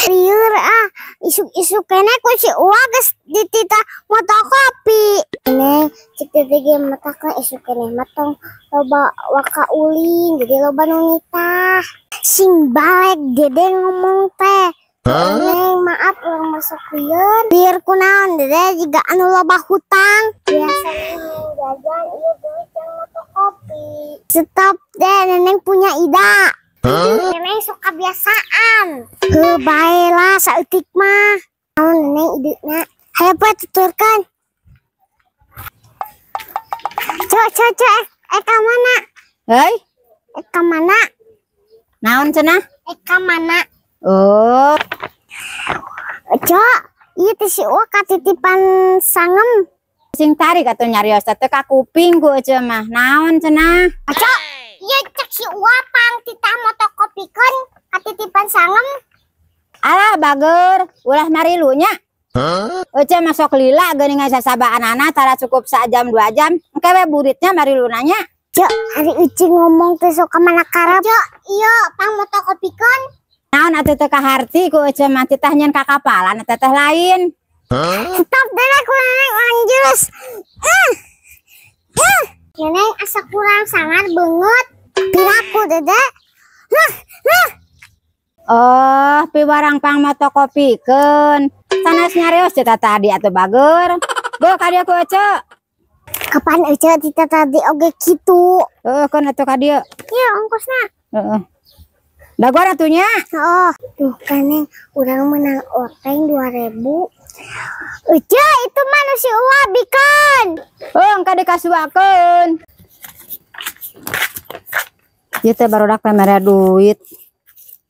Liur isuk-isuk kene ku si Uwa geus ditita motokopi. Neng cik teh mata ka isuk kene matong loba waka uling jadi loba nu nitah. Sing balek gede ngomong teh. Neng maaf urang masuk lieur. Lieur kunaon dede jiga anu loba hutang. Biasa neng jajan ieu duit yang motokopi. Stop deh, Neneng punya ide. Neneng suka biasaan. Baiklah saeutik mah. Neneng idena. Hayo poe tuturkan. Cok, ka mana? Hei, Ka mana? naon cenah? Ka mana? Oh, Cok, ieu teh si Uwa katitipan sangem. sing tarik atuh nyarios teh ka kuping ku ece mah. Naon cenah? Cok, ieu cek si Uwa pang titah motokopikeun katitipan sangem. Alah bager, ulah marilunya. Ece masuk lila geuning sasabaanana tara cukup 1 jam 2 jam. Engke we buritnya marilunanya. Cok, hari uci ngomong teh sok ka mana karep. Cok, ieu pang motokopikeun. Naon atuh teh kaharti ku ece mah titah nyen ka kapalan eta teh lain. Stop deh ku Neneng orang jurus. Neneng asa kurang sangat beungeut. Piraku dede. Oh, piwarang pang motokopikeun. Sanes nyarios cita tadi atuh bager. Go ka dieu ku ece. Kapan ece tita tadi oge kitu? Keun atuh ka dieu. Ieu ongkosna. Heeh. Dagor atunya. Oh, tuh kan Neng, urang menang oteng 2.000. Ece itu mah nu si Uwa bikeun. Engka dikasuakeun. Ieu teh barudak teh mere duit.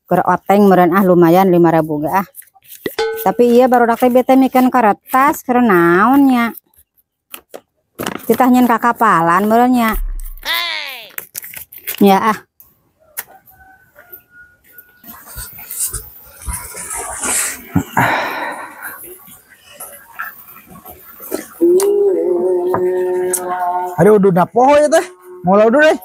Keur oteng meureun lumayan 5.000 ge ah. Tapi ieu barudak teh bete mikeun kertas keur naon nya. Titah nyen ka kapalan meureun nya. Ya ah. Aduh, udah napoho ya teh. Mulai dulu deh.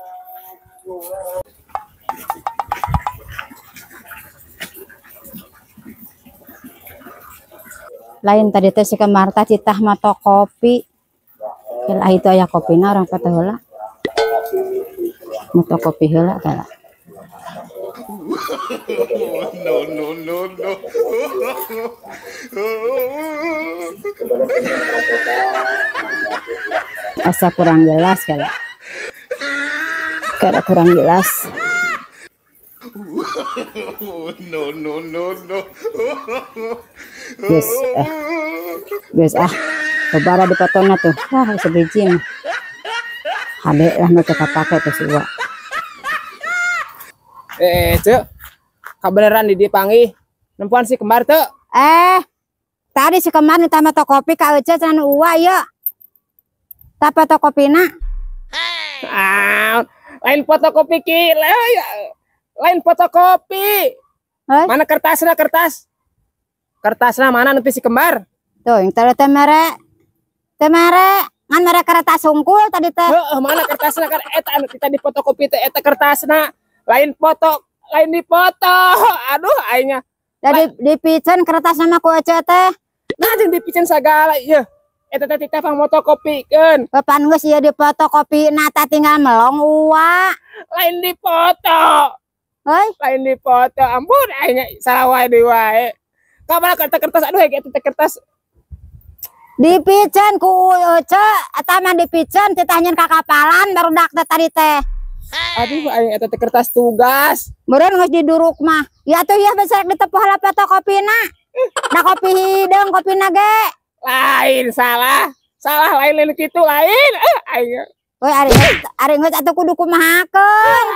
Lain tadi teh si Marta citah mato kopi. Lah itu aya kopina orang patah heula. Mato kopi heula tah. No. Asa kurang jelas kala. Kada kurang jelas. No. Geus Kebara di potongnya tuh. Wah, sebiji mah. Hade lah nu teu kapake teh si Uwa. Cek. Kabeneran di dipanggih. Nempuan si kembar teu? Tadi si kembar ditah mato kopi ka Ece cenah Uwa ieu. Tah fotokopina. Lain fotokopi ki, lain fotokopi. Mana kertasna kertas? Kertasna mana nanti si kembar? Tuh, yang tadi teh mere. Teh mere, ngan mere kertas hungkul tadi teh. Mana kertasna kan eta anu kita di fotokopi teh eta kertasna. Lain foto, lain dipoto. Aduh aingnya. Jadi dipicen kertas nama ku Ece teh. Nah, jeung dipicen sagala ieu. Eta teh titah pang motokopikeun. Papan geus ieu difotokopi na tah tinggal melong Uwa. Lain dipoto. Lain dipoto. Ampun aingnya salah wae deui wae. Kamana kertas aduh eta teh kertas dipicen ku Ece eta mah dipicen titah nyen ka kapalan barudak teh tadi teh. Aduh aing eta teh kertas tugas. Meureun geus diduruk mah. Ya atuh ieu besar ditepuh heula fotokopina. Da kopi hideung kopina ge. Lain salah lain kitu lain aing. Ari geus atuh kudu kumahakeun.